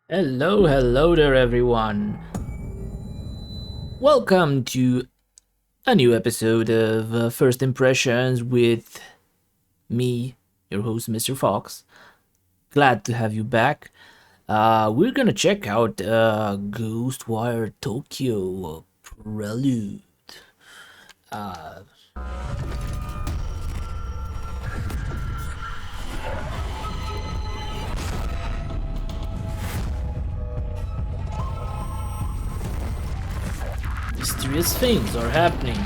Hello there, everyone. Welcome to a new episode of First Impressions with me, your host, Mr. Fox. Glad to have you back. We're gonna check out Ghostwire Tokyo Prelude. Uh, Mysterious things are happening.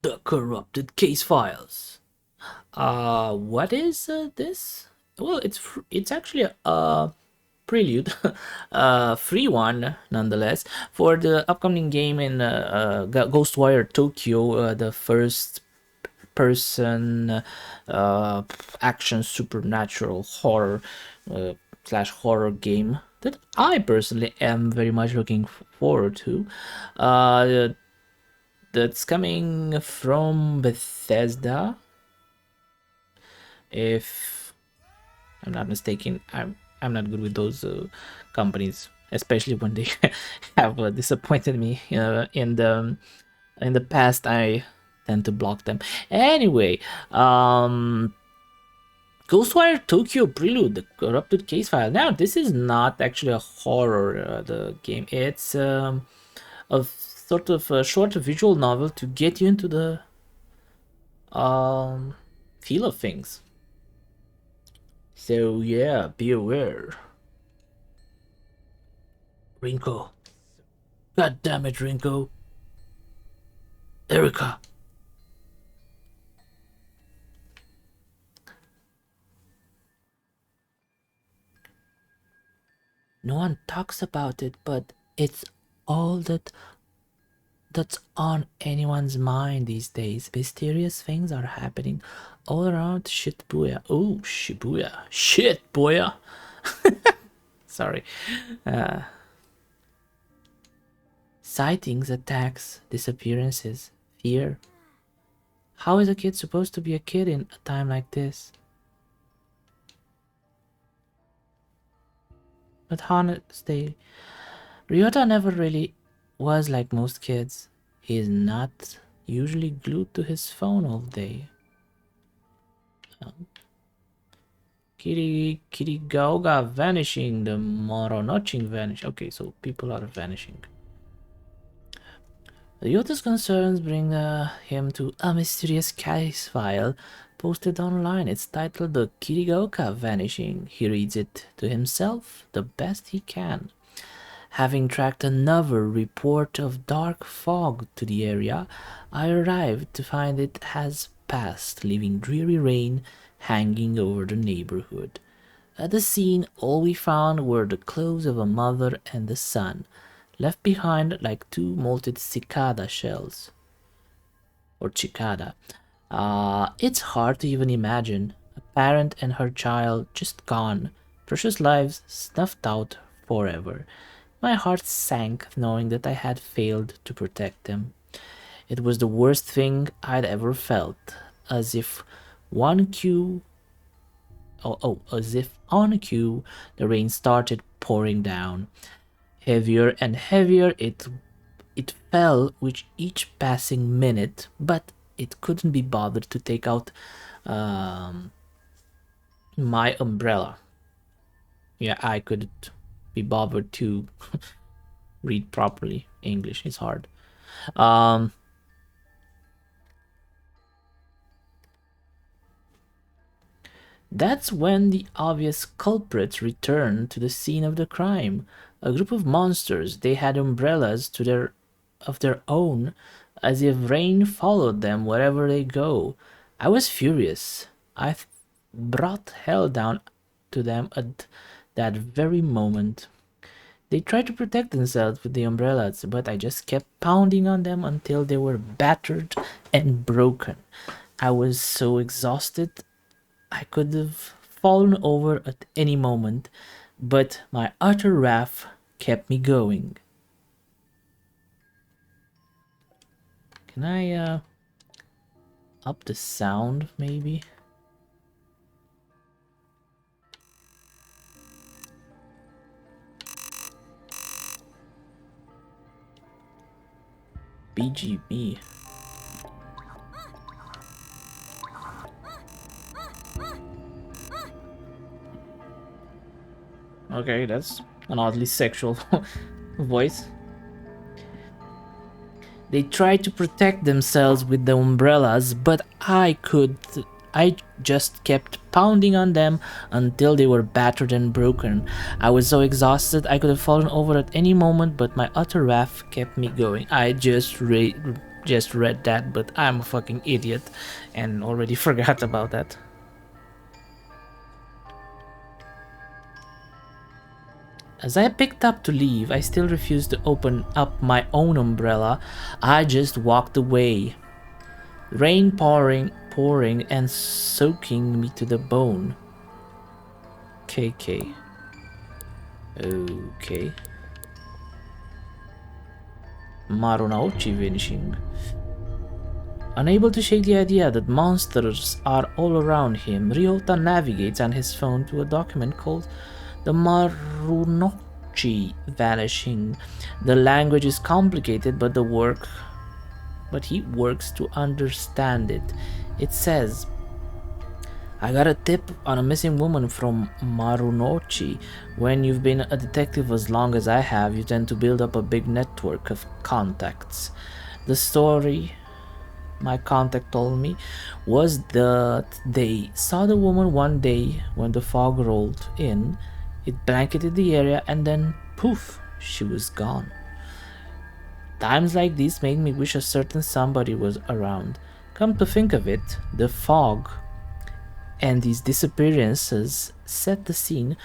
The corrupted case files. What is this? Well, it's actually a Prelude, free one nonetheless, for the upcoming game in Ghostwire Tokyo, the first person action supernatural horror slash horror game that I personally am very much looking forward to. Uh, that's coming from Bethesda, if I'm not mistaken. I'm not good with those companies, especially when they have disappointed me in the past. I tend to block them. Anyway, Ghostwire Tokyo Prelude, the corrupted case file. Now, this is not actually a horror. The game. It's a sort of a short visual novel to get you into the um, feel of things. So yeah, be aware. Rinko. God damn it, Rinko. Erica. No one talks about it, but it's all that's on anyone's mind these days. Mysterious things are happening all around Shibuya. Oh, Shibuya. Shit, boya. Sorry. Uh, Sightings, attacks, disappearances, fear. How is a kid supposed to be a kid in a time like this? But honestly, Ryota never really was like most kids. He is not usually glued to his phone all day. Kirigaoga vanishing, the Moronochin vanish. Okay, so people are vanishing. Ryota's concerns bring him to a mysterious case file posted online. It's titled The Kirigaoka Vanishing. He reads it to himself the best he can. Having tracked another report of dark fog to the area, I arrived to find it has passed, leaving dreary rain hanging over the neighborhood. At the scene, all we found were the clothes of a mother and a son, left behind like two molted cicada shells, or cicada. It's hard to even imagine a parent and her child just gone, precious lives snuffed out forever. My heart sank knowing that I had failed to protect them. It was the worst thing I'd ever felt, as if one cue as if on cue the rain started pouring down. Heavier and heavier it fell with each passing minute, but it couldn't be bothered to take out um, my umbrella. Yeah, I couldn't be bothered to read properly. English is hard. Um, that's when the obvious culprits returned to the scene of the crime. A group of monsters. They had umbrellas to their of their own, as if rain followed them wherever they go. I was furious. Brought hell down to them at that very moment. They tried to protect themselves with the umbrellas, but I just kept pounding on them until they were battered and broken. I was so exhausted I could have fallen over at any moment, but my utter wrath kept me going. Can I up the sound maybe? BGB. Okay, that's an oddly sexual voice. They tried to protect themselves with the umbrellas, but I just kept pounding on them until they were battered and broken. I was so exhausted I could have fallen over at any moment, but my utter wrath kept me going. I just read that, but I'm a fucking idiot and already forgot about that. As I picked up to leave, I still refused to open up my own umbrella. I just walked away. Rain pouring and soaking me to the bone. KK. Okay. Marunouchi vanishing. Unable to shake the idea that monsters are all around him, Ryota navigates on his phone to a document called the Marunouchi vanishing. The language is complicated, but he works to understand it. It says, I got a tip on a missing woman from Marunouchi. When you've been a detective as long as I have, you tend to build up a big network of contacts. The story my contact told me was that they saw the woman one day when the fog rolled in. It blanketed the area and then poof, she was gone. Times like these made me wish a certain somebody was around. Come to think of it, the fog and these disappearances set the scene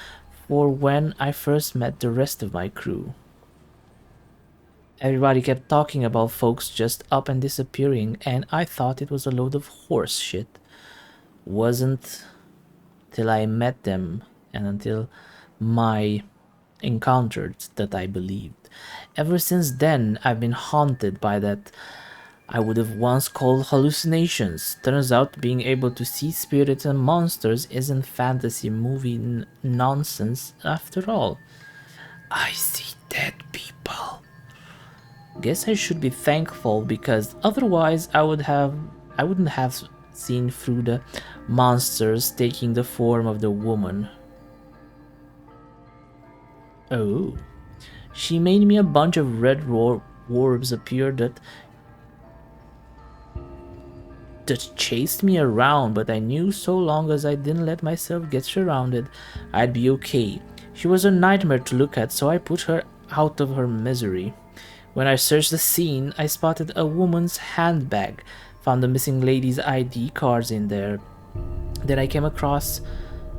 for when I first met the rest of my crew. Everybody kept talking about folks just up and disappearing, and I thought it was a load of horse shit. Wasn't till I met them and until my encountered that I believed. Ever since then, I've been haunted by that I would have once called hallucinations. Turns out being able to see spirits and monsters isn't fantasy movie nonsense after all. I see dead people. Guess I should be thankful because otherwise I wouldn't have seen through the monsters taking the form of the woman. Oh. She made me a bunch of red orbs appear that chased me around, but I knew so long as I didn't let myself get surrounded, I'd be okay. She was a nightmare to look at, so I put her out of her misery. When I searched the scene, I spotted a woman's handbag, found the missing lady's ID cards in there. Then I came across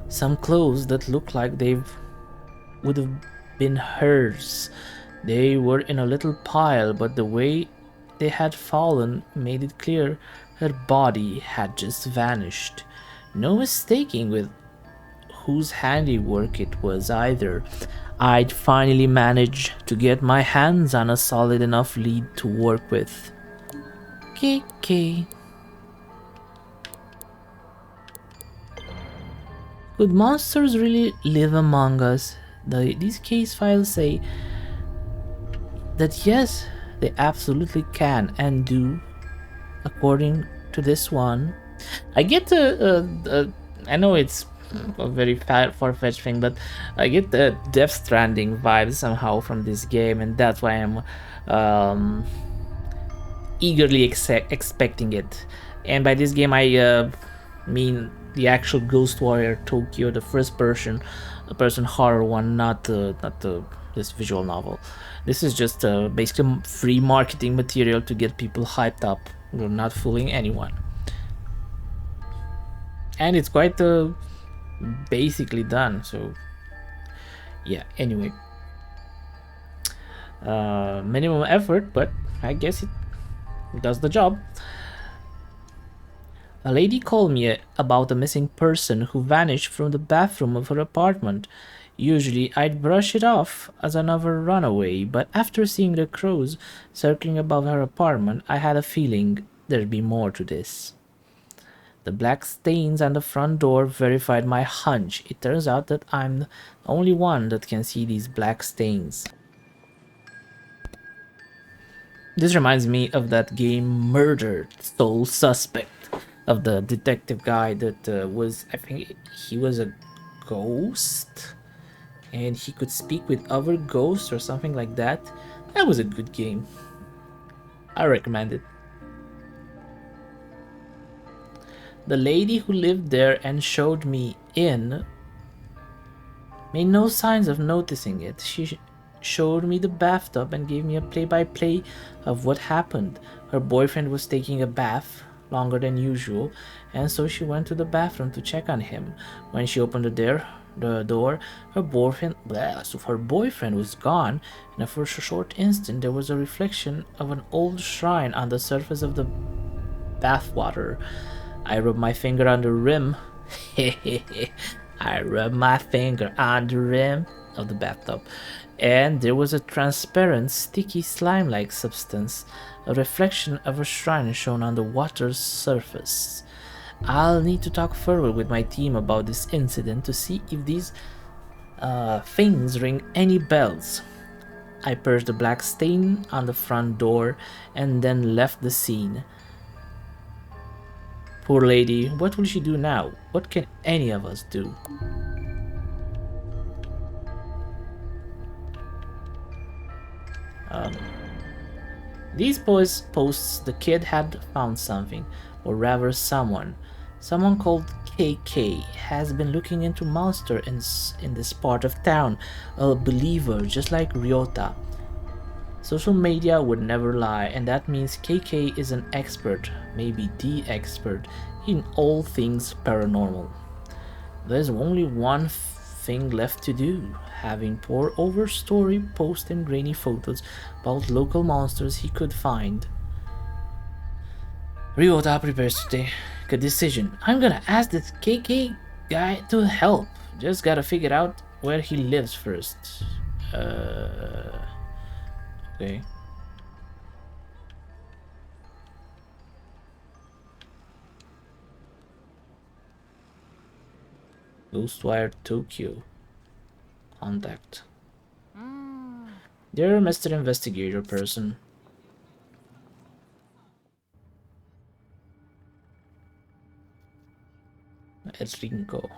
some clothes that looked like they would have been hers. They were in a little pile, but the way they had fallen made it clear her body had just vanished. No mistaking with whose handiwork it was either. I'd finally managed to get my hands on a solid enough lead to work with. KK. Could monsters really live among us? These case files say that yes, they absolutely can and do, according to this one. I get I know it's a very far-fetched thing, but I get the Death Stranding vibes somehow from this game, and that's why I'm eagerly expecting it. And by this game I mean the actual Ghostwire Tokyo, the first person horror one, not this visual novel. This is just basically free marketing material to get people hyped up. We're not fooling anyone, and it's quite basically done. So yeah, anyway, minimum effort, but I guess it does the job. A lady called me about a missing person who vanished from the bathroom of her apartment. Usually, I'd brush it off as another runaway, but after seeing the crows circling above her apartment, I had a feeling there'd be more to this. The black stains on the front door verified my hunch. It turns out that I'm the only one that can see these black stains. This reminds me of that game Murdered Sole Suspect, of the detective guy that was, I think he was a ghost and he could speak with other ghosts or something like that. That was a good game. I recommend it. The lady who lived there and showed me in made no signs of noticing it. She showed me the bathtub and gave me a play-by-play of what happened. Her boyfriend was taking a bath longer than usual, and so she went to the bathroom to check on him. When she opened the door, her boyfriend was gone, and for a short instant there was a reflection of an old shrine on the surface of the bathwater. I rubbed my finger on the rim. I rubbed my finger on the rim of the bathtub, and there was a transparent, sticky slime-like substance, a reflection of a shrine shown on the water's surface. I'll need to talk further with my team about this incident to see if these things ring any bells. I purged the black stain on the front door and then left the scene. Poor lady, what will she do now? What can any of us do? These posts, the kid had found something, or rather someone. Someone called KK has been looking into monster in this part of town, a believer just like Ryota. Social media would never lie, and that means KK is an expert, maybe the expert, in all things paranormal. There's only one thing left to do, having pour over story, post and grainy photos about local monsters he could find. Ryota prepares to take a decision. I'm gonna ask this KK guy to help. Just gotta figure out where he lives first. Okay. Ghostwire Tokyo. Contact. Dear Mr. Investigator person. It's Rinko.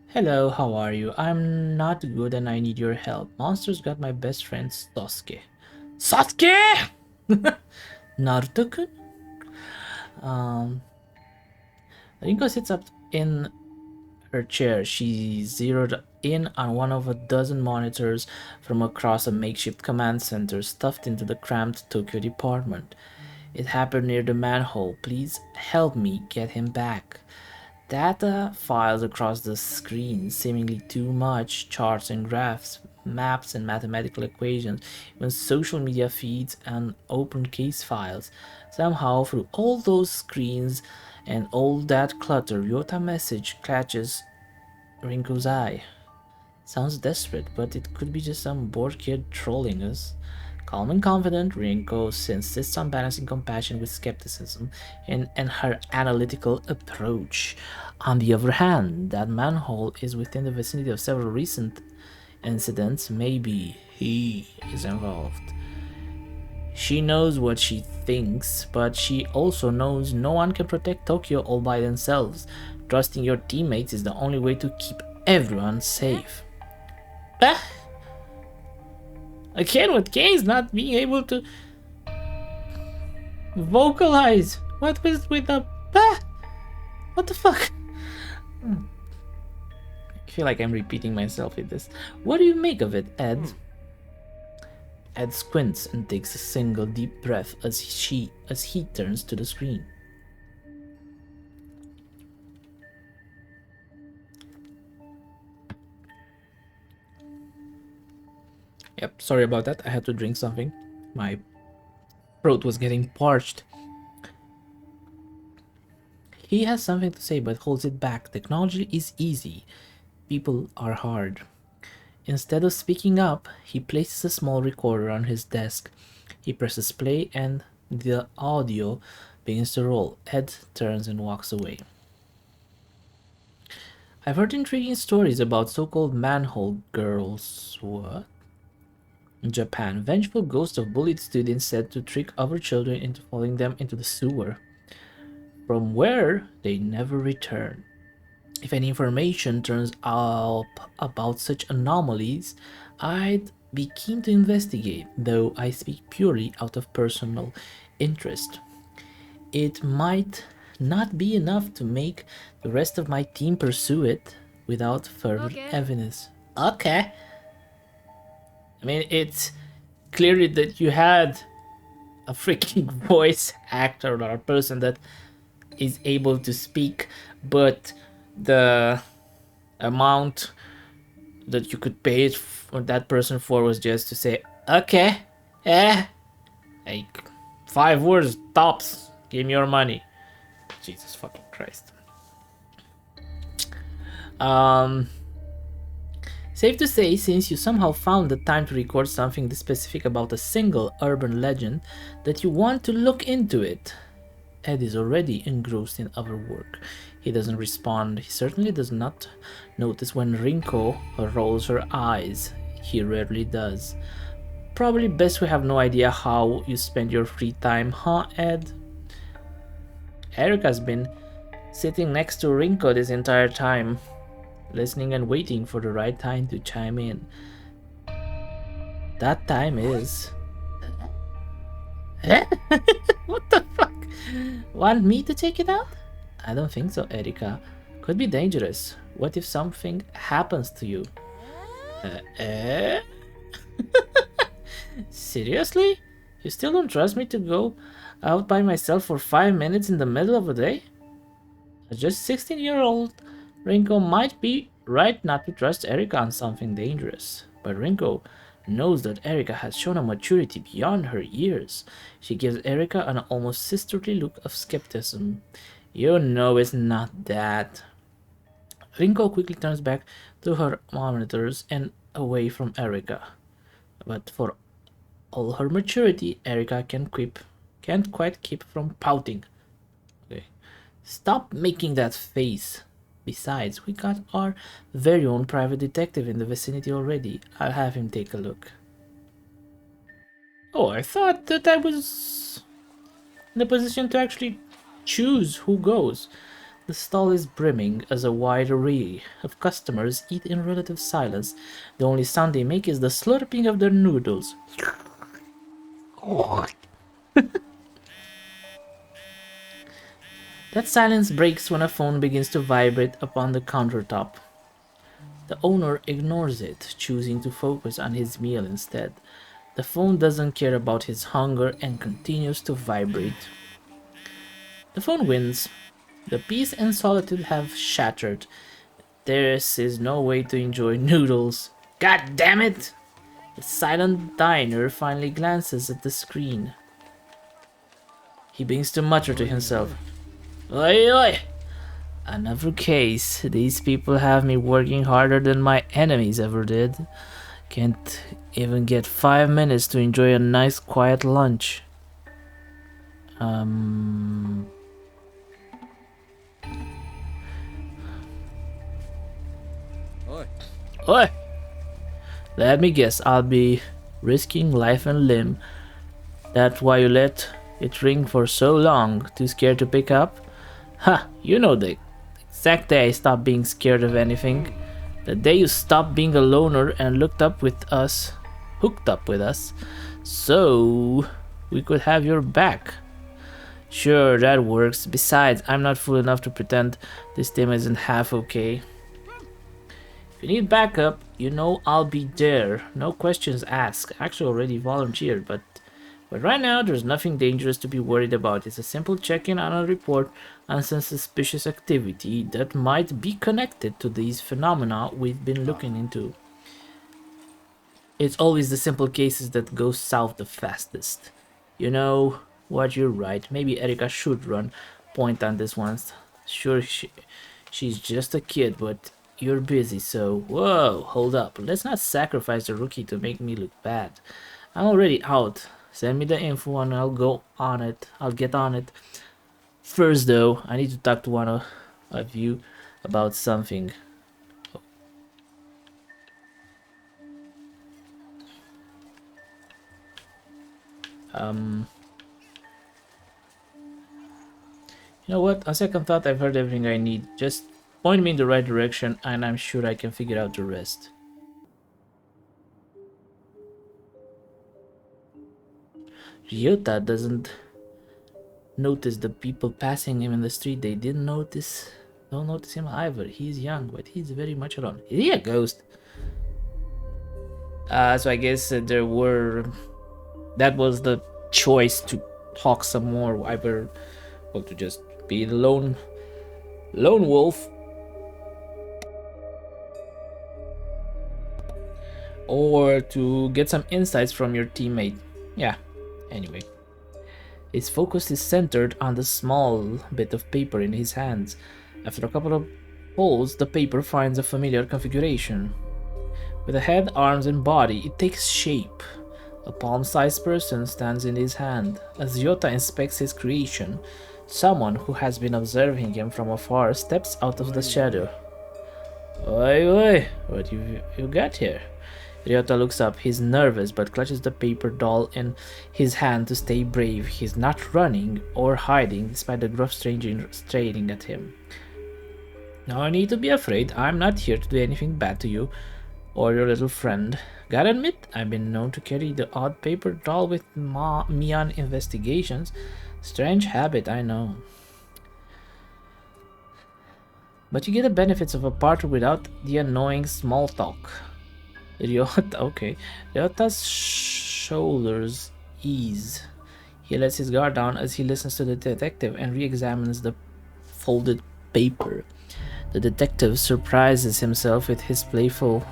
Hello, how are you? I'm not good and I need your help. Monsters got my best friend Sasuke. Sasuke! Naruto-kun? Rinko sits up in her chair. She zeroed in on one of a dozen monitors from across a makeshift command center stuffed into the cramped Tokyo department. It happened near the manhole. Please help me get him back. Data files across the screen, seemingly too much, charts and graphs, maps and mathematical equations, even social media feeds and open case files. Somehow, through all those screens and all that clutter, Ryota message catches Rinko's eye. Sounds desperate, but it could be just some bored kid trolling us. Calm and confident, Rinko insists on balancing compassion with skepticism in her analytical approach. On the other hand, that manhole is within the vicinity of several recent incidents. Maybe he is involved. She knows what she thinks, but she also knows no one can protect Tokyo all by themselves. Trusting your teammates is the only way to keep everyone safe. Ah! A kid with gains not being able to vocalize. What was with the what the fuck? I feel like I'm repeating myself with this. What do you make of it, Ed? Ed squints and takes a single deep breath as he turns to the screen. Yep, sorry about that. I had to drink something. My throat was getting parched. He has something to say but holds it back. Technology is easy. People are hard. Instead of speaking up, he places a small recorder on his desk. He presses play and the audio begins to roll. Ed turns and walks away. I've heard intriguing stories about so-called manhole girls. What? In Japan, vengeful ghosts of bullied students said to trick other children into following them into the sewer, from where they never return. If any information turns up about such anomalies, I'd be keen to investigate, though I speak purely out of personal interest. It might not be enough to make the rest of my team pursue it without further evidence. Okay. I mean, it's clearly that you had a freaking voice actor or a person that is able to speak, but the amount that you could pay for that person for was just to say, okay, like 5 words tops, give me your money. Jesus fucking Christ. Safe to say, since you somehow found the time to record something this specific about a single urban legend, that you want to look into it. Ed is already engrossed in other work. He doesn't respond. He certainly does not notice when Rinko rolls her eyes. He rarely does. Probably best we have no idea how you spend your free time, huh, Ed? Erica's been sitting next to Rinko this entire time, listening and waiting for the right time to chime in. That time is... What the fuck? Want me to take it out? I don't think so, Erika. Could be dangerous. What if something happens to you? Seriously? You still don't trust me to go out by myself for 5 minutes in the middle of the day? A just 16-year-old Rinko might be right not to trust Erika on something dangerous, but Rinko knows that Erika has shown a maturity beyond her years. She gives Erika an almost sisterly look of skepticism. You know it's not that. Rinko quickly turns back to her monitors and away from Erika. But for all her maturity, Erika can't quite keep from pouting. Okay. Stop making that face. Besides, we got our very own private detective in the vicinity already. I'll have him take a look. Oh, I thought that I was in a position to actually choose who goes. The stall is brimming as a wide array of customers eat in relative silence. The only sound they make is the slurping of their noodles. That silence breaks when a phone begins to vibrate upon the countertop. The owner ignores it, choosing to focus on his meal instead. The phone doesn't care about his hunger and continues to vibrate. The phone wins. The peace and solitude have shattered. There is no way to enjoy noodles. God damn it! The silent diner finally glances at the screen. He begins to mutter to himself. Oi, oi! Another case. These people have me working harder than my enemies ever did. Can't even get 5 minutes to enjoy a nice quiet lunch. Oi! Oi! Let me guess, I'll be risking life and limb. That's why you let it ring for so long, too scared to pick up? Ha, you know the exact day I stopped being scared of anything. The day you stopped being a loner and hooked up with us, so we could have your back. Sure, that works. Besides, I'm not fool enough to pretend this team isn't half okay. If you need backup, you know I'll be there. No questions asked. Actually already volunteered, but right now there's nothing dangerous to be worried about. It's a simple check-in on a report on some suspicious activity that might be connected to these phenomena we've been looking into. It's always the simple cases that go south the fastest. You know what, you're right. Maybe Erika should run point on this one. Sure, she's just a kid, but you're busy, so whoa, hold up. Let's not sacrifice the rookie to make me look bad. I'm already out. Send me the info and I'll go on it. I'll get on it. First, though, I need to talk to one of you about something. Um, you know what? On second thought, I've heard everything I need. Just point me in the right direction, and I'm sure I can figure out the rest. Ryota doesn't notice the people passing him in the street. They don't notice him either. He's young, but he's very much alone. Is he a ghost? So I guess that was the choice to talk some more, either or to just be the lone wolf, or to get some insights from your teammate. Yeah, anyway. His focus is centered on the small bit of paper in his hands. After a couple of pulls, the paper finds a familiar configuration. With a head, arms, and body, it takes shape. A palm-sized person stands in his hand. As Ryota inspects his creation, someone who has been observing him from afar steps out of the shadow. Oi, oi, what you got here? Ryota looks up. He's nervous but clutches the paper doll in his hand to stay brave. He's not running or hiding despite the gruff stranger staring at him. No need to be afraid. I'm not here to do anything bad to you or your little friend. Gotta admit, I've been known to carry the odd paper doll with me on investigations. Strange habit, I know. But you get the benefits of a party without the annoying small talk. Ryota, okay. Ryota's shoulders ease. He lets his guard down as he listens to the detective and re-examines the folded paper. The detective surprises himself with his playful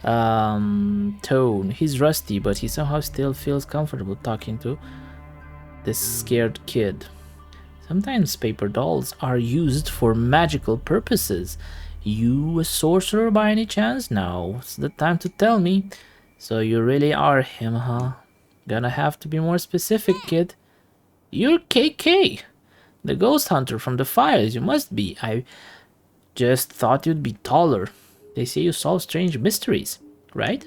tone. He's rusty, but he somehow still feels comfortable talking to this scared kid. Sometimes paper dolls are used for magical purposes. You a sorcerer by any chance? Now it's the time to tell me. So you really are him, huh? Gonna have to be more specific, kid. You're KK, the ghost hunter from the files. You must be. I just thought you'd be taller. They say you solve strange mysteries, right?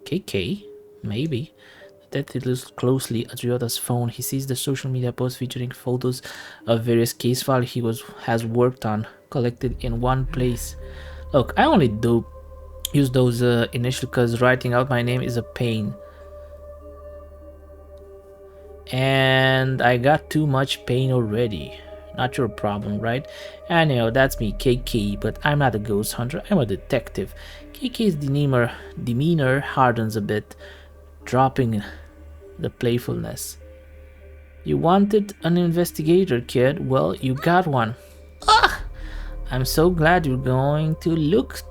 KK? Maybe. The detective looks closely at Ryota's phone. He sees the social media post featuring photos of various case files he has worked on, collected in one place. Look, I only use those initially because writing out my name is a pain. And I got too much pain already. Not your problem, right? I know, that's me, KK, but I'm not a ghost hunter, I'm a detective. KK's demeanor hardens a bit, dropping the playfulness. You wanted an investigator, kid. Well, you got one. Ah! I'm so glad you're going to look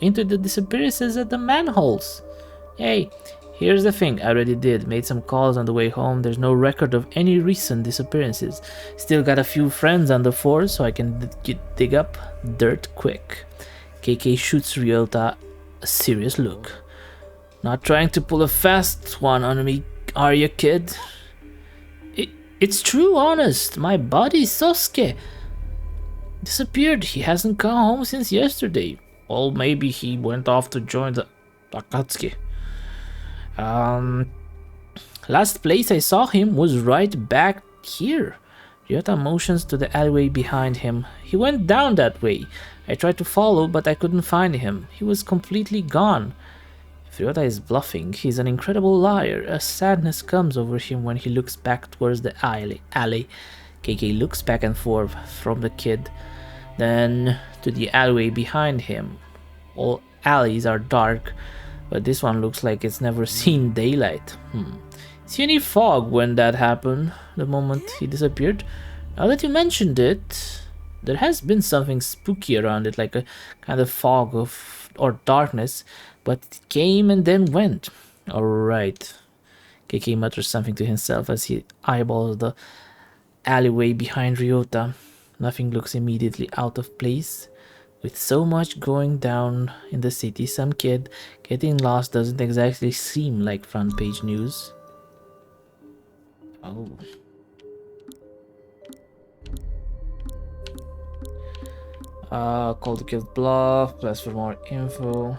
into the disappearances at the manholes. Hey, here's the thing. I already made some calls on the way home. There's no record of any recent disappearances. Still got a few friends on the force, so I can dig up dirt quick. KK shoots Ryota a serious look. Not trying to pull a fast one on me, are you, kid? It's true, honest. My buddy Sosuke disappeared. He hasn't come home since yesterday. Well, maybe he went off to join the Akatsuki. Last place I saw him was right back here. Ryota motions to the alleyway behind him. He went down that way. I tried to follow, but I couldn't find him. He was completely gone. If Ryota is bluffing, he's an incredible liar. A sadness comes over him when he looks back towards the alley. KK looks back and forth from the kid, then to the alleyway behind him. All alleys are dark, but this one looks like it's never seen daylight. See any fog when that happened, the moment he disappeared? Now that you mentioned it, there has been something spooky around it, like a kind of fog or darkness, but it came and then went. Alright. KK mutters something to himself as he eyeballs the alleyway behind Ryota. Nothing looks immediately out of place. With so much going down in the city, some kid getting lost doesn't exactly seem like front page news. Oh. Call the kid bluff, press for more info.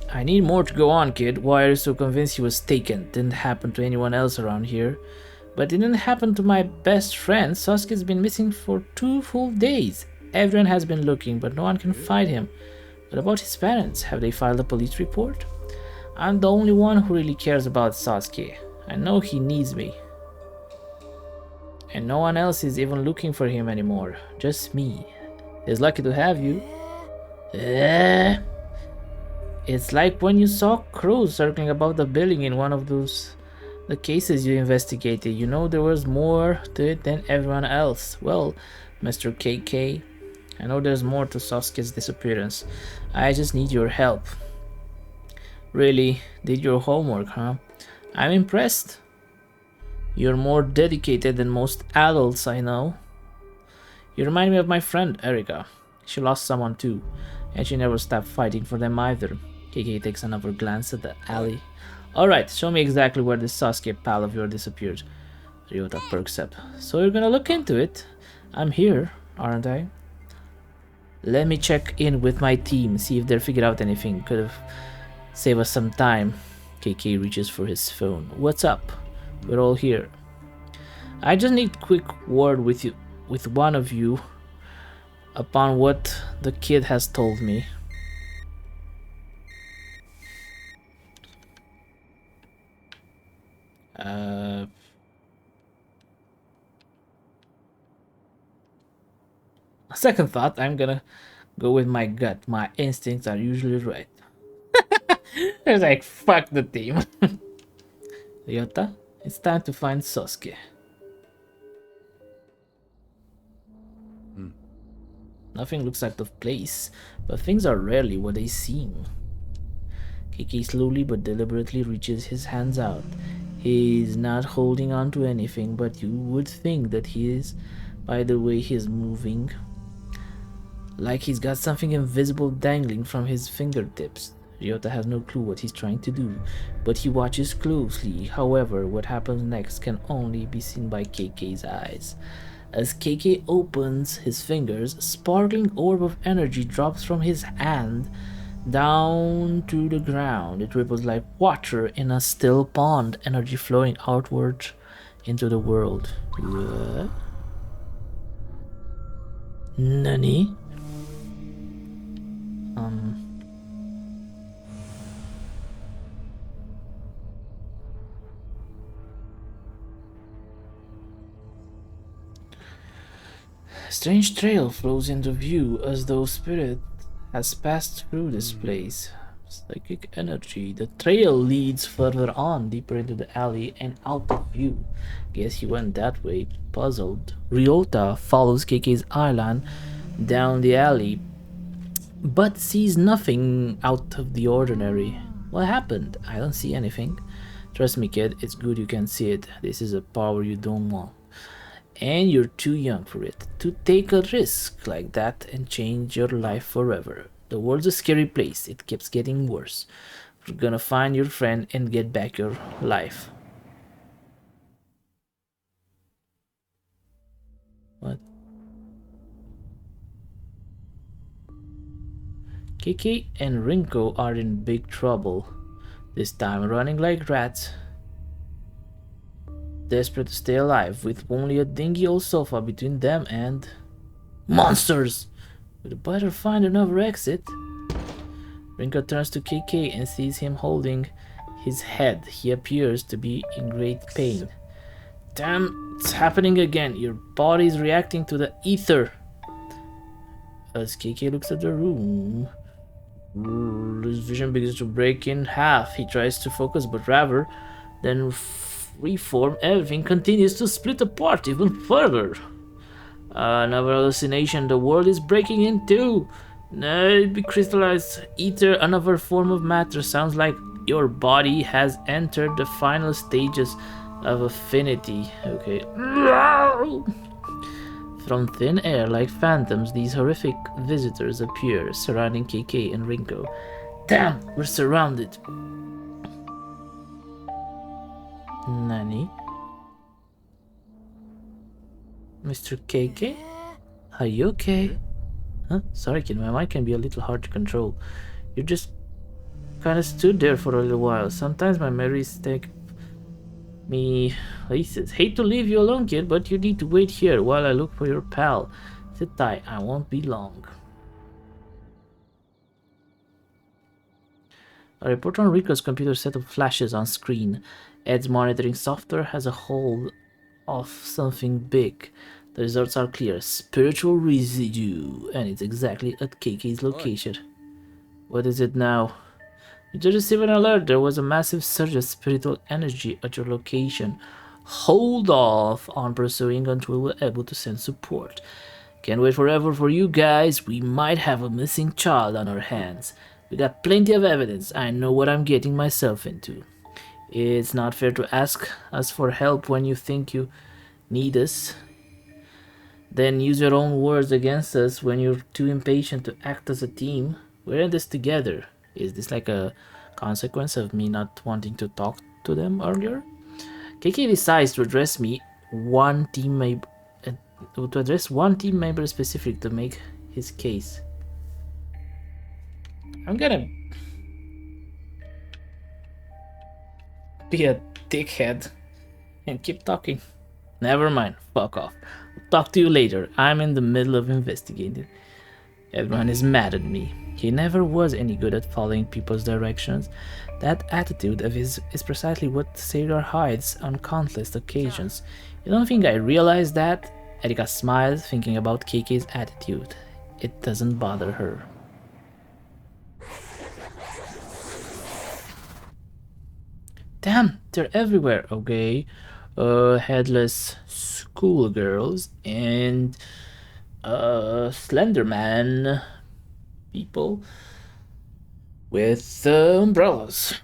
I need more to go on, kid. Why are you so convinced he was taken? Didn't happen to anyone else around here. But it didn't happen to my best friend. Sasuke's been missing for 2 full days. Everyone has been looking, but no one can find him. What about his parents? Have they filed a police report? I'm the only one who really cares about Sasuke. I know he needs me. And no one else is even looking for him anymore. Just me. He's lucky to have you. It's like when you saw crows circling about the building in one of the cases you investigated. You know there was more to it than everyone else. Well, Mr. KK, I know there's more to Sasuke's disappearance. I just need your help. Really, did your homework, huh? I'm impressed. You're more dedicated than most adults I know. You remind me of my friend Erika. She lost someone too, and she never stopped fighting for them either. KK takes another glance at the alley. Alright, show me exactly where this Sasuke pal of yours disappeared. Ryota perks up. So you're gonna look into it? I'm here, aren't I? Let me check in with my team, see if they figured out anything. Could have saved us some time. KK reaches for his phone. What's up? We're all here. I just need quick word with one of you upon what the kid has told me. Second thought, I'm gonna go with my gut. My instincts are usually right. It's like, fuck the team. Ryota, it's time to find Sasuke. Nothing looks out of place, but things are rarely what they seem. Kiki slowly but deliberately reaches his hands out. He's not holding on to anything, but you would think that he is by the way he's moving. Like he's got something invisible dangling from his fingertips. Ryota has no clue what he's trying to do, but he watches closely. However, what happens next can only be seen by KK's eyes. As KK opens his fingers, a sparkling orb of energy drops from his hand down to the ground. It ripples like water in a still pond, energy flowing outward into the world. What? Nani? Strange trail flows into view as though spirit has passed through this place. Psychic energy. The trail leads further on, deeper into the alley and out of view. Guess he went that way. Puzzled, Ryota follows KK's eyeline down the alley, but sees nothing out of the ordinary. What happened? I don't see anything. Trust me, kid, it's good you can see it. This is a power you don't want. And you're too young for it. To take a risk like that and change your life forever. The world's a scary place. It keeps getting worse. We're gonna find your friend and get back your life. What? Kiki and Rinko are in big trouble. This time running like rats. Desperate to stay alive, with only a dingy old sofa between them and monsters. We'd better find another exit. Rinko turns to KK and sees him holding his head. He appears to be in great pain. Damn, it's happening again. Your body is reacting to the ether. As KK looks at the room, his vision begins to break in half. He tries to focus, but rather than reform, everything continues to split apart even further. Another hallucination. The world is breaking in two. No, it'd be crystallized ether, another form of matter. Sounds like your body has entered the final stages of affinity. Okay. From thin air, like phantoms, these horrific visitors appear, surrounding KK and Rinko. Damn, we're surrounded. Nani? Mr. KK? Are you okay? Huh? Sorry, kid, my mind can be a little hard to control. You just kind of stood there for a little while. Sometimes my memories take me places. Hate to leave you alone, kid, but you need to wait here while I look for your pal. Sit tight, I won't be long. A report on Rico's computer setup flashes on screen. Ed's monitoring software has a hold of something big. The results are clear. Spiritual residue. And it's exactly at KK's location. What is it now? You just received an alert. There was a massive surge of spiritual energy at your location. Hold off on pursuing until we're able to send support. Can't wait forever for you guys. We might have a missing child on our hands. We got plenty of evidence. I know what I'm getting myself into. It's not fair to ask us for help when you think you need us. Then use your own words against us when you're too impatient to act as a team. We're in this together. Is this like a consequence of me not wanting to talk to them earlier? KK decides to address one team member specific to make his case. I'm gonna be a dickhead and keep talking. Never mind, fuck off. I'll talk to you later. I'm in the middle of investigating. Everyone is mad at me. He never was any good at following people's directions. That attitude of his is precisely what Sailor hides on countless occasions. You don't think I realized that? Erika smiled, thinking about KK's attitude. It doesn't bother her. Damn, they're everywhere, okay? Headless schoolgirls and Slenderman people with umbrellas.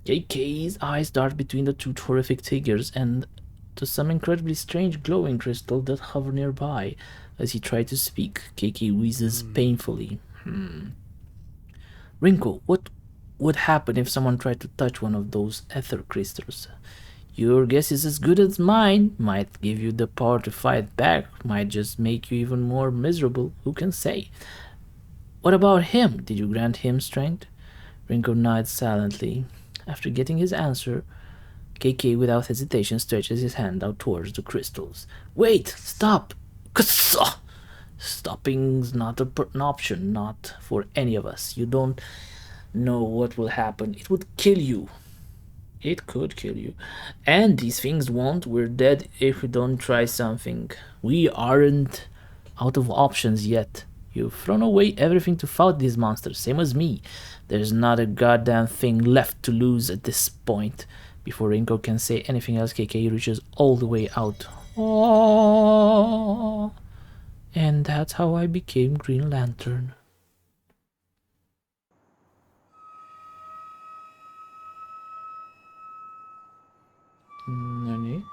KK's eyes dart between the two horrific figures and to some incredibly strange glowing crystal that hover nearby. As he tried to speak, KK wheezes painfully. Rinko, what would happen if someone tried to touch one of those ether crystals? Your guess is as good as mine. Might give you the power to fight back, might just make you even more miserable. Who can say? What about him? Did you grant him strength? Rinko nods silently. After getting his answer, KK without hesitation stretches his hand out towards the crystals. Wait! Stop! Stopping's not an option, not for any of us. You don't know what will happen. It would kill you. It could kill you. And these things won't. We're dead if we don't try something. We aren't out of options yet. You've thrown away everything to fight these monsters, same as me. There's not a goddamn thing left to lose at this point. Before Rinko can say anything else, KK reaches all the way out. Oh, and that's how I became Green Lantern. Nani?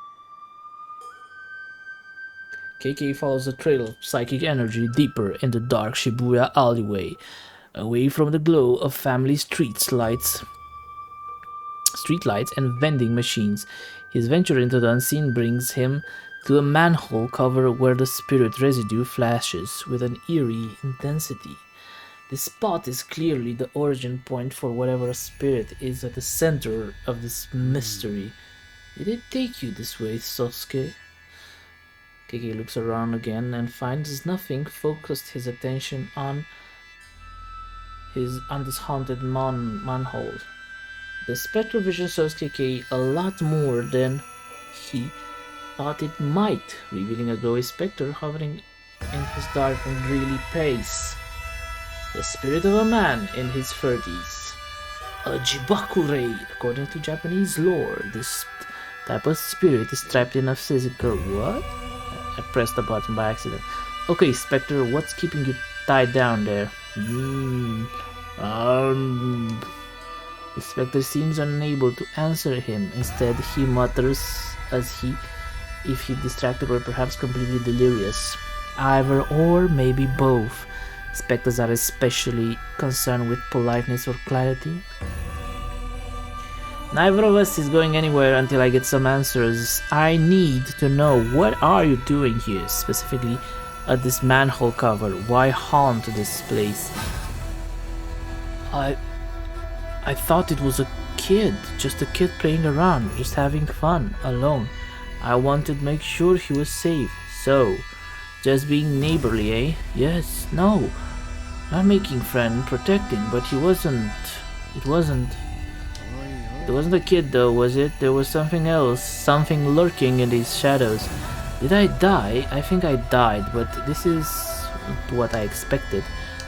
KK follows the trail of psychic energy deeper in the dark Shibuya alleyway, away from the glow of family streetlights and vending machines. His venture into the unseen brings him to a manhole cover where the spirit residue flashes with an eerie intensity. This spot is clearly the origin point for whatever spirit is at the center of this mystery. Did it take you this way, Sosuke? KK looks around again and finds nothing, focused his attention on this haunted manhole. The spectral vision shows KK a lot more than he thought it might, revealing a glowy specter hovering in his dark and dreary face. The spirit of a man in his 30s. A Jibakure, according to Japanese lore. This type of spirit is trapped in a physical... What? I pressed the button by accident. Okay, Spectre, what's keeping you tied down there? Hmm. Um. The spectre seems unable to answer him. Instead, he mutters if he distracted or perhaps completely delirious. Either or, maybe both. Spectres are especially concerned with politeness or clarity. Neither of us is going anywhere until I get some answers. I need to know, what are you doing here, specifically at this manhole cover? Why haunt this place? I thought it was a kid, just a kid playing around, just having fun, alone. I wanted to make sure he was safe. So, just being neighborly, eh? Yes, no. Not making friend, protecting, but it wasn't a kid though, was it? There was something else, something lurking in these shadows. Did I die? I think I died, but this is what I expected.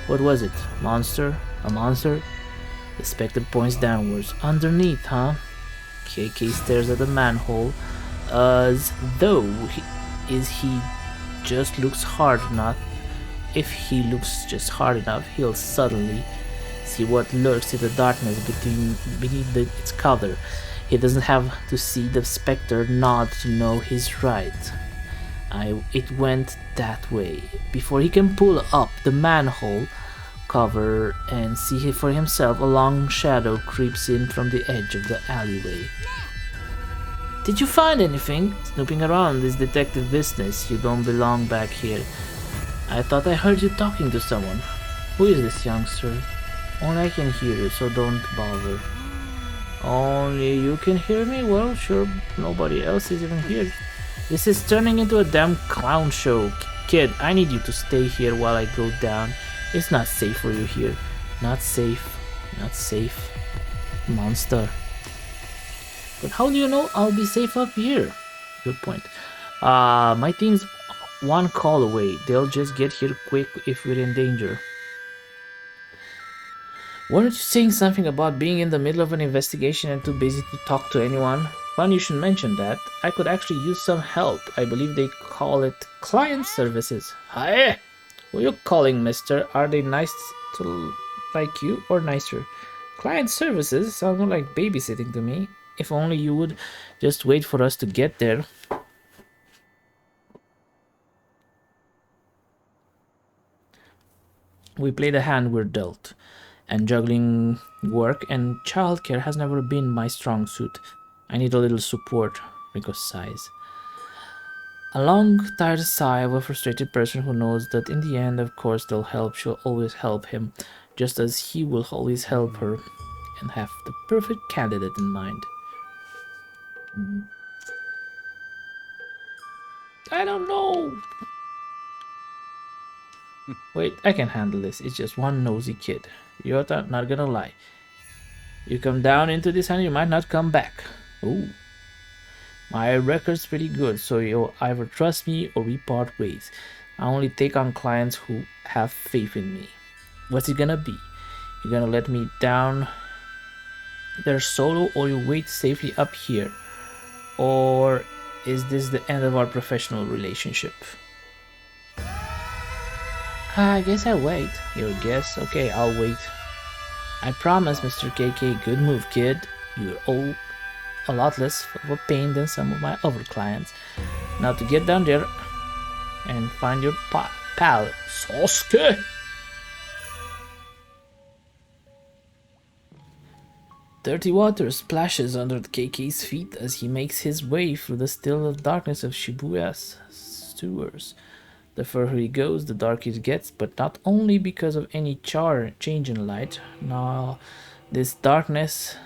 What was it? Monster? A monster? The spectre points downwards. Underneath, huh? KK stares at the manhole as though he just looks hard enough. If he looks just hard enough, he'll suddenly see what lurks in the darkness beneath its cover. He doesn't have to see the spectre nod to know he's right. It went that way. Before he can pull up the manhole cover and see for himself, a long shadow creeps in from the edge of the alleyway. Did you find anything? Snooping around is detective business. You don't belong back here. I thought I heard you talking to someone. Who is this youngster? Only I can hear you, so don't bother. Only you can hear me? Well, sure, nobody else is even here. This is turning into a damn clown show. Kid, I need you to stay here while I go down. It's not safe for you here. Not safe. Not safe. Monster. But how do you know I'll be safe up here? Good point. My team's one call away. They'll just get here quick if we're in danger. Weren't you saying something about being in the middle of an investigation and too busy to talk to anyone? Funny you should mention that. I could actually use some help. I believe they call it client services. Hi! Who are you calling, mister? Are they nice to like you or nicer? Client services sound more like babysitting to me. If only you would just wait for us to get there. We play the hand we're dealt, and juggling work and childcare has never been my strong suit. I need a little support. Rico sighs. A long, tired sigh of a frustrated person who knows that in the end, of course, they'll help. She'll always help him, just as he will always help her, and have the perfect candidate in mind. I don't know. Wait, I can handle this. It's just one nosy kid. You're not gonna lie. You come down into this and you might not come back. Ooh. My record's pretty good, so you'll either trust me or we part ways. I only take on clients who have faith in me. What's it gonna be? You gonna let me down there solo, or you wait safely up here? Or is this the end of our professional relationship? I guess I wait. Your guess? Okay, I'll wait. I promise, Mr. KK. Good move, kid. You're all a lot less of a pain than some of my other clients. Now to get down there and find your pal, Sasuke. Dirty water splashes under KK's feet as he makes his way through the still darkness of Shibuya's sewers. The further he goes, the darker it gets, but not only because of any change in light. No, this darkness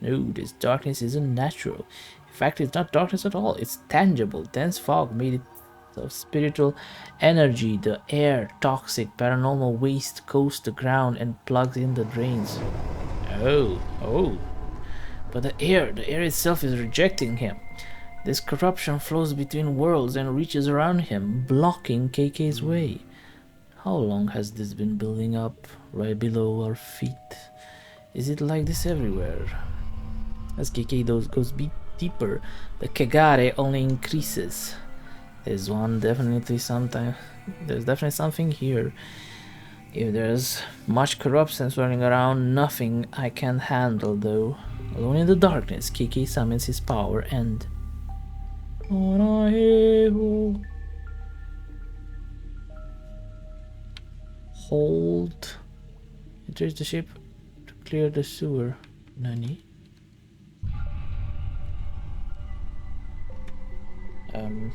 isn't natural. In fact, it's not darkness at all. It's tangible. Dense fog made it of spiritual energy. The air, toxic, paranormal waste coats the ground and plugs in the drains. Oh. But the air itself is rejecting him. This corruption flows between worlds and reaches around him, blocking KK's way. How long has this been building up right below our feet? Is it like this everywhere? As KK goes deeper, the Kagare only increases. There's definitely something here. If there's much corruption swirling around, nothing I can handle though. Alone in the darkness, Kiki summons his power and... Hold. Enters the ship to clear the sewer. Nani? Nani?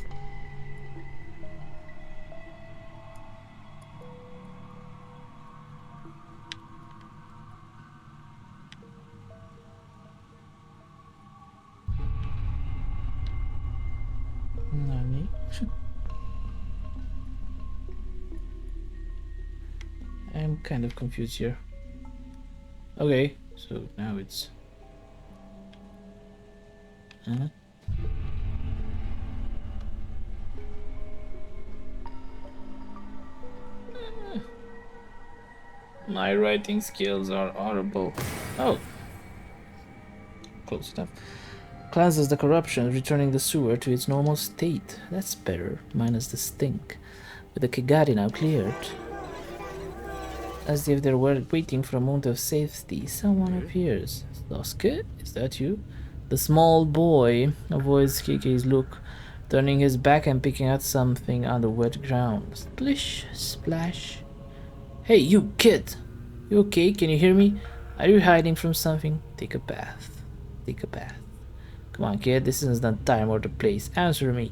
I'm kind of confused here. Okay, so now it's... My writing skills are horrible. Oh. Close enough. Cleanses the corruption, returning the sewer to its normal state. That's better, minus the stink. With the Kigari now cleared. As if they were waiting for a moment of safety, someone appears. Sasuke, is that you? The small boy avoids Kiki's look, turning his back and picking at something on the wet ground. Splish, splash. Hey, you kid! You okay? Can you hear me? Are you hiding from something? Take a bath. Take a bath. Come on, kid, this isn't the time or the place. Answer me.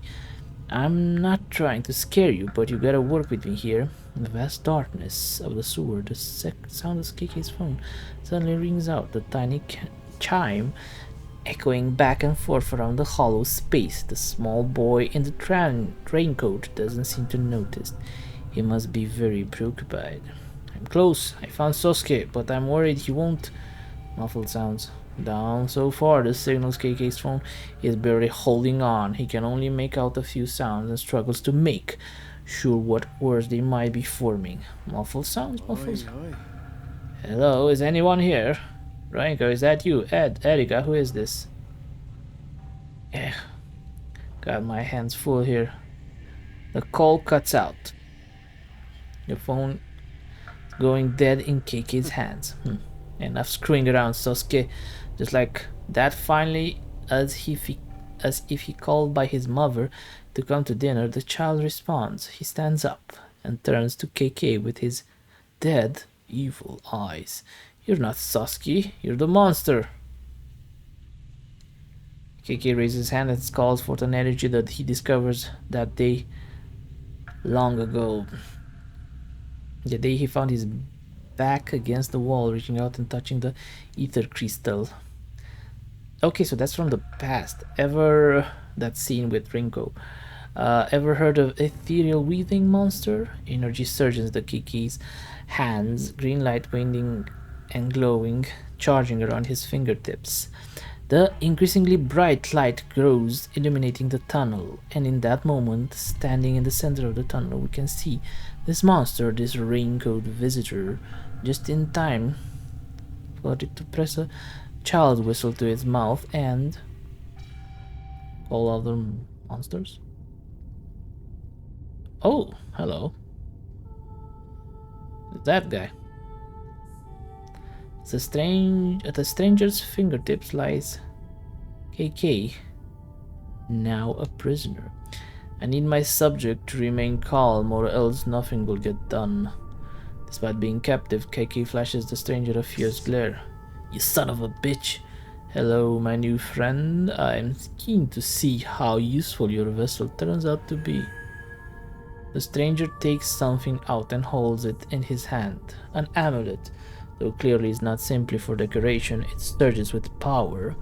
I'm not trying to scare you, but you gotta work with me here. In the vast darkness of the sewer, the sound of Kiki's phone suddenly rings out, the tiny chime echoing back and forth around the hollow space. The small boy in the raincoat doesn't seem to notice. He must be very preoccupied. I'm close. I found Sasuke, but I'm worried he won't. Muffled sounds. Down so far, the signals KK's phone is barely holding on. He can only make out a few sounds and struggles to make sure what words they might be forming. Muffled sounds, muffled sounds. Hello, is anyone here? Ranko, is that you? Ed, Erika, who is this? Yeah, got my hands full here. The call cuts out. The phone going dead in KK's hands. Enough screwing around, Sasuke. Just like that, finally, as if he called by his mother to come to dinner, the child responds. He stands up and turns to KK with his dead, evil eyes. You're not Sasuke, you're the monster. KK raises his hand and calls forth an energy that he discovers that day long ago. The day he found his back against the wall, reaching out and touching the ether crystal. Okay, so that's from the past. That scene with Rinko. Ever heard of ethereal weaving monster? Energy surges the Kiki's hands, green light waning and glowing, charging around his fingertips. The increasingly bright light grows, illuminating the tunnel, and in that moment, standing in the center of the tunnel, we can see this monster, this raincoat visitor, just in time for it to press a child whistle to its mouth and all other monsters. Oh, hello. That guy. At the stranger's fingertips lies KK, now a prisoner. I need my subject to remain calm, or else nothing will get done. Despite being captive, KK flashes the stranger a fierce glare. You son of a bitch! Hello, my new friend. I'm keen to see how useful your vessel turns out to be. The stranger takes something out and holds it in his hand. An amulet. Though clearly it's not simply for decoration, it surges with power.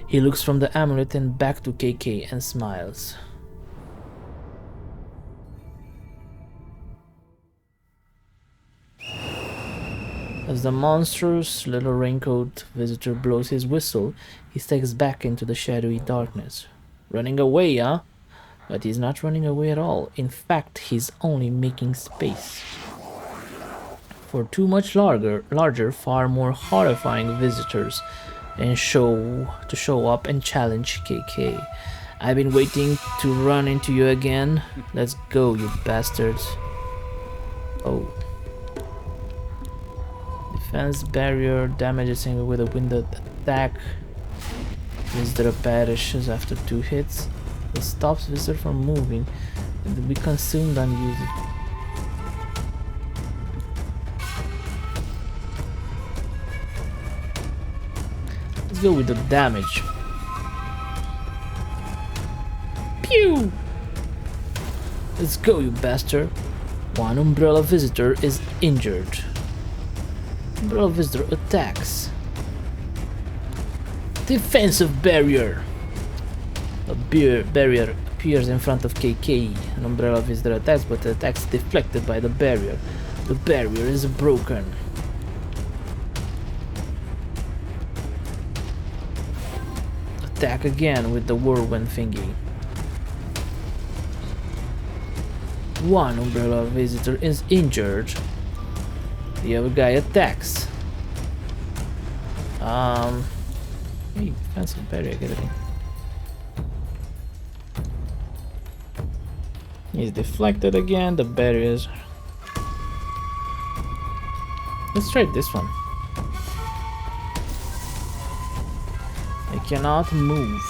He looks from the amulet and back to KK and smiles. As the monstrous little raincoat visitor blows his whistle, he steps back into the shadowy darkness. Running away, huh? But he's not running away at all. In fact, he's only making space for two much larger, far more horrifying visitors and to show up and challenge KK. I've been waiting to run into you again. Let's go, you bastards. Oh. Fence barrier damages him with a winded attack. Visitor perishes after 2 hits. It stops visitor from moving. It will be consumed unused. Let's go with the damage. Pew! Let's go, you bastard. One umbrella visitor is injured. Umbrella visitor attacks. Defensive barrier. A barrier appears in front of KK. An umbrella visitor attacks, but the attack is deflected by the barrier. The barrier is broken. Attack again with the whirlwind thingy. One umbrella visitor is injured. The other guy attacks. Hey, defensive barrier, get it in. He's deflected again, the barriers. Let's try this one. I cannot move.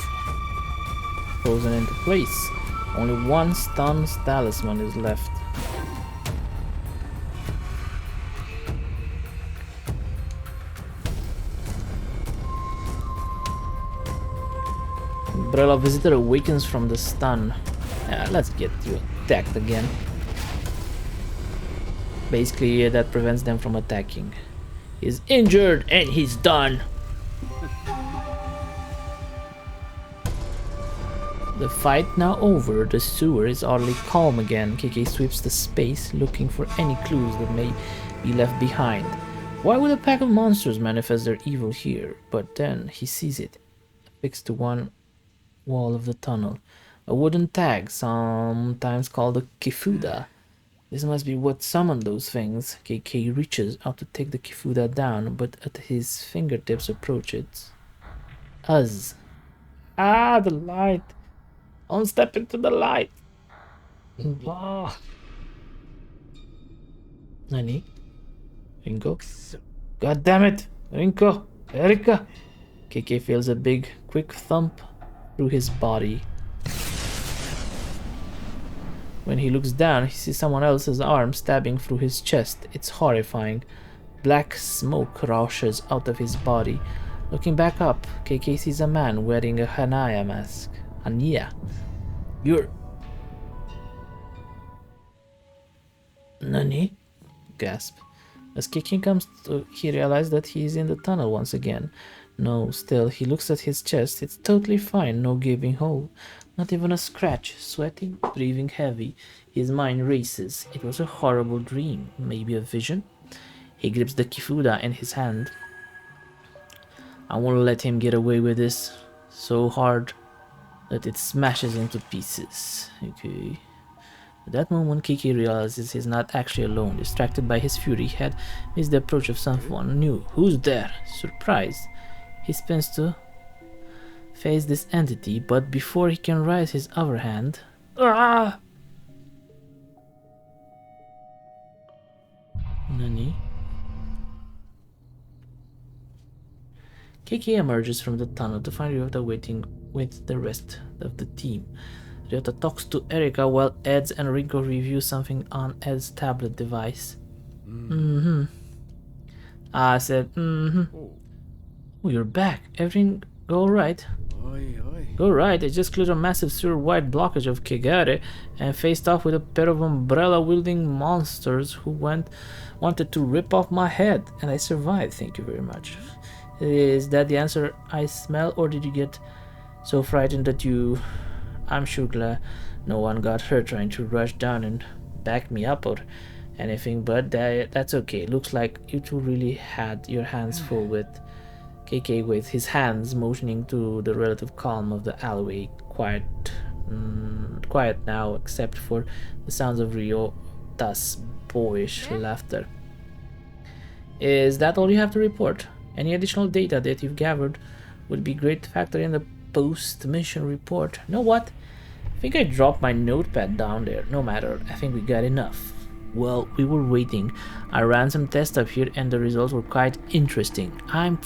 Frozen into place. Only one stun talisman is left. Umbrella visitor awakens from the stun. Let's get you attacked again. Basically, that prevents them from attacking. He's injured and he's done. The fight now over, the sewer is oddly calm again. KK sweeps the space, looking for any clues that may be left behind. Why would a pack of monsters manifest their evil here? But then he sees it, affixed to one wall of the tunnel. A wooden tag, sometimes called a kifuda. This must be what summoned those things. KK reaches out to take the kifuda down, but at his fingertips approach it. Us. Ah, the light. Don't step into the light. Ah. Nani? Rinko? God damn it! Rinko! Erika! KK feels a big, quick thump through his body. When he looks down, he sees someone else's arm stabbing through his chest. It's horrifying. Black smoke rushes out of his body. Looking back up, KK sees a man wearing a Hanaya mask. Hania. You're... Nani? Gasp. As KK comes to, he realizes that he is in the tunnel once again. No, still, he looks at his chest. It's totally fine, no gaping hole. Not even a scratch. Sweating, breathing heavy. His mind races. It was a horrible dream. Maybe a vision? He grips the kifuda in his hand. I won't let him get away with this. So hard that it smashes into pieces. Okay. At that moment, KK realizes he's not actually alone. Distracted by his fury, he had missed the approach of someone new. Who's there? Surprised. He spins to face this entity, but before he can raise his other hand... Ah! Nani? KK emerges from the tunnel to find Ryota waiting with the rest of the team. Ryota talks to Erika while Eds and Rinko review something on Ed's tablet device. I said, Oh, you're back. Everything go alright? Go right. I just cleared a massive sewer-wide blockage of Kigare and faced off with a pair of umbrella-wielding monsters who wanted to rip off my head, and I survived. Thank you very much. Is that the answer I smell, or did you get so frightened that you... I'm sure glad no one got hurt trying to rush down and back me up or anything, but that's okay. Looks like you two really had your hands full with KK, with his hands motioning to the relative calm of the alleyway. Quiet now, except for the sounds of Ryota's boyish laughter. Is that all you have to report? Any additional data that you've gathered would be great to factor in the post-mission report. You know what? I think I dropped my notepad down there. No matter, I think we got enough. While we were waiting, I ran some tests up here and the results were quite interesting. I'm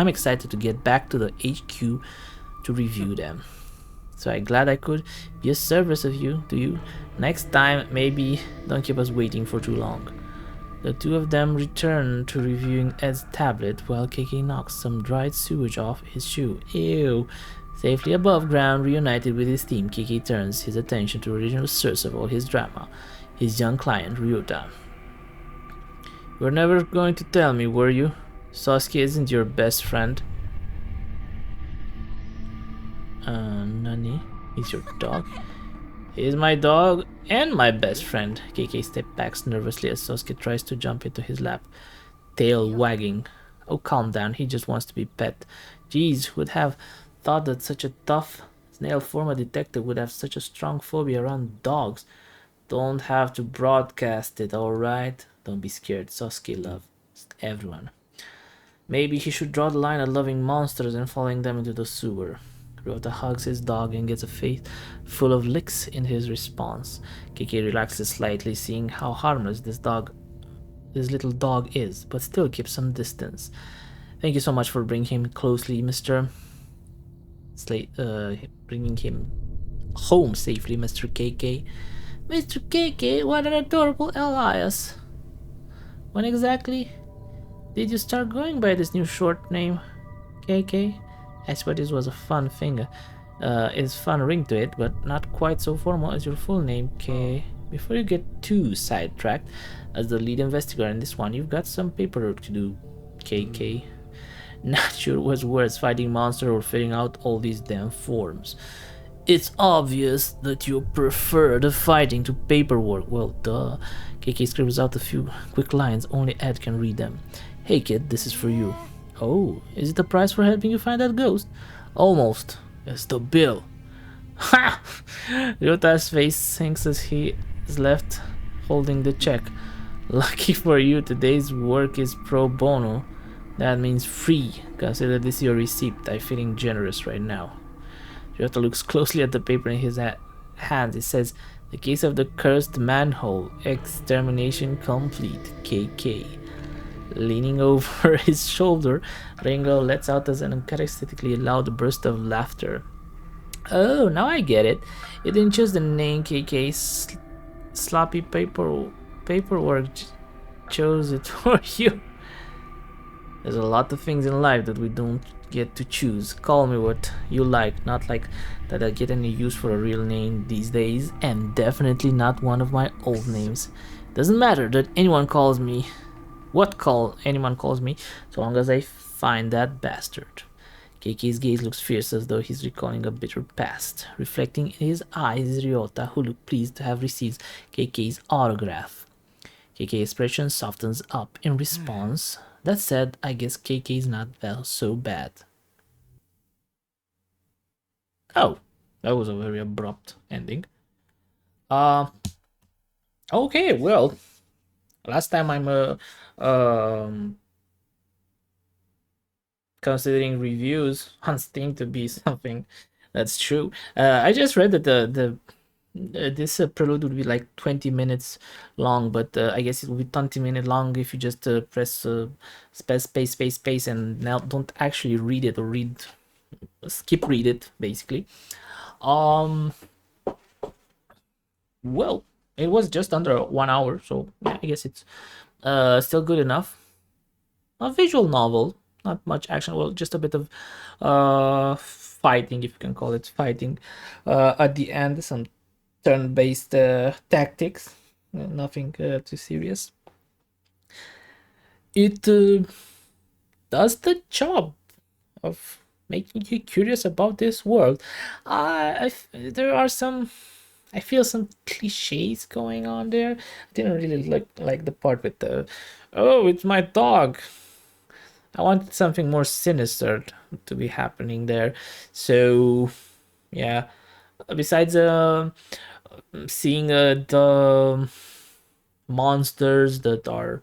excited to get back to the HQ to review them. So I'm glad I could be a service of you to you. Next time, maybe don't keep us waiting for too long. The two of them return to reviewing Ed's tablet while KK knocks some dried sewage off his shoe. Ew. Safely above ground, reunited with his team, KK turns his attention to the original source of all his drama, his young client, Ryota. You were never going to tell me, were you? Sasuke isn't your best friend. Nani? He's your dog? He's my dog and my best friend. KK steps back nervously as Sasuke tries to jump into his lap, tail wagging. Oh, calm down, he just wants to be pet. Jeez, who'd have thought that such a tough snail former detective would have such a strong phobia around dogs? Don't have to broadcast it, alright? Don't be scared, Sasuke loves everyone. Maybe he should draw the line at loving monsters and following them into the sewer. Ryota hugs his dog and gets a face full of licks in his response. KK relaxes slightly, seeing how harmless this little dog is, but still keeps some distance. Thank you so much for bringing him closely, Mr. Bringing him home safely, Mr. KK. Mr. KK, what an adorable alias. When exactly did you start going by this new short name, KK? I swear this was a fun thing. It's fun ring to it, but not quite so formal as your full name, K. Before you get too sidetracked, as the lead investigator in this one, you've got some paperwork to do, KK. Not sure what's worse, fighting monster or filling out all these damn forms. It's obvious that you prefer the fighting to paperwork. Well, duh. KK scribbles out a few quick lines, only Ed can read them. Hey kid, this is for you. Oh, is it a prize for helping you find that ghost? Almost. It's the bill. Ha! Ryota's face sinks as he is left holding the check. Lucky for you, today's work is pro bono. That means free. Consider this your receipt. I'm feeling generous right now. Ryota looks closely at the paper in his hands. It says, the case of the cursed manhole. Extermination complete. KK. Leaning over his shoulder, Ringo lets out an uncharacteristically loud burst of laughter. Oh, now I get it. You didn't choose the name KK. Sloppy paperwork chose it for you. There's a lot of things in life that we don't get to choose. Call me what you like, not like that I get any use for a real name these days, and definitely not one of my old names. Doesn't matter that anyone calls me anyone calls me, so long as I find that bastard. KK's gaze looks fierce as though he's recalling a bitter past. Reflecting in his eyes is Ryota, who looked pleased to have received KK's autograph. KK's expression softens up in response. That said, I guess KK's not so bad. Oh, that was a very abrupt ending. Okay, well, last time I'm considering reviews on Steam to be something that's true. I just read that this prelude would be like 20 minutes long, but I guess it will be 20-minute long if you just press space and now don't actually read it or skip read it basically. Well, it was just under 1 hour, so yeah, I guess it's still good enough. A visual novel, not much action, well, just a bit of fighting, if you can call it fighting, at the end, some turn-based tactics, nothing too serious. It does the job of making you curious about this world. There are some, I feel some cliches going on there. I didn't really like the part with the, oh, it's my dog. I wanted something more sinister to be happening there. So, yeah. Besides seeing the monsters that are,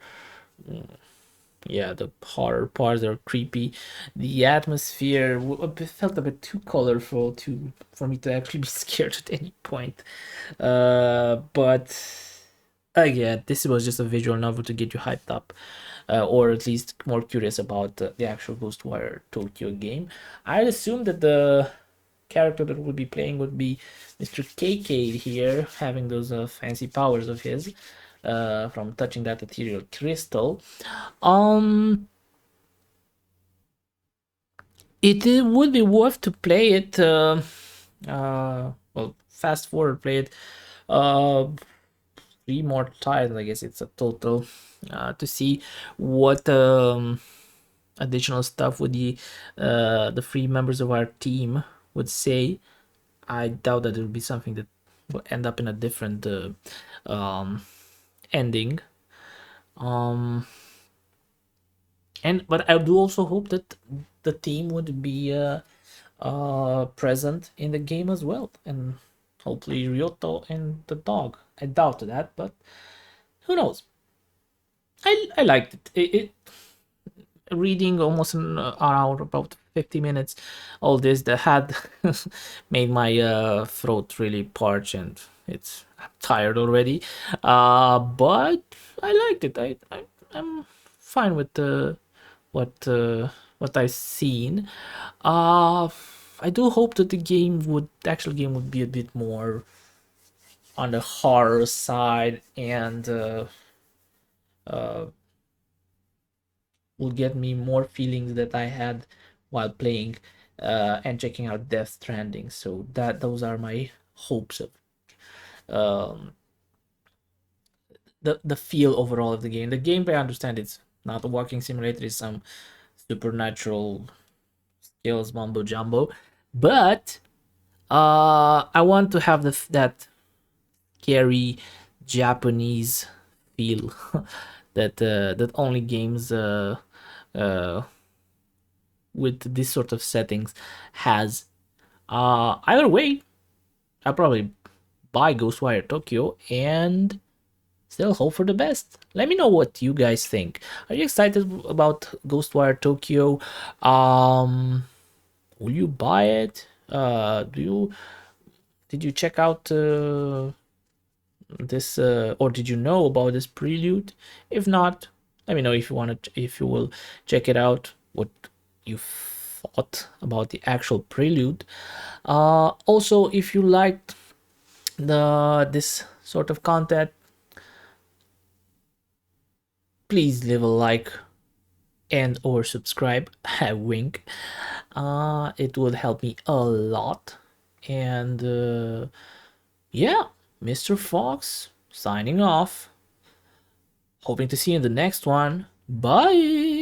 yeah, the horror parts are creepy. The atmosphere felt a bit too colorful for me to actually be scared at any point. But Again, this was just a visual novel to get you hyped up, or at least more curious about the actual Ghostwire Tokyo game. I'd assume that the character that we'll be playing would be Mr. KK here, having those fancy powers of his from touching that ethereal crystal. Um, it would be worth to play it. Well, fast forward, play it. Uh, 3 more times. I guess it's a total. To see what additional stuff would the free members of our team would say. I doubt that it will be something that will end up in a different um, ending. Um, and but I do also hope that the team would be present in the game as well, and hopefully Ryoto and the dog. I doubt that, but who knows? I liked it. It reading almost an hour, about 50 minutes, all this that had made my throat really parch, and I'm tired already. But I liked it. I'm fine with what uh, what I've seen. uh I do hope that the actual game would be a bit more on the horror side, and uh will get me more feelings that I had while playing and checking out Death Stranding. So those are my hopes of um, the feel overall of the game. The gameplay, I understand, it's not a walking simulator; it's some supernatural skills mumbo jumbo, but I want to have that scary Japanese feel that only games uh, with this sort of settings has. Either way, I'll probably buy Ghostwire Tokyo and still hope for the best. Let me know what you guys think. Are you excited about Ghostwire Tokyo? Will you buy it? Do you did you check out this or did you know about this Prelude? If not, let me know if you want to, if you will check it out, what you thought about the actual Prelude. Also, if you liked this sort of content, please leave a like and or subscribe. Wink. It would help me a lot. And yeah, Mr. Fox signing off. Hoping to see you in the next one. Bye.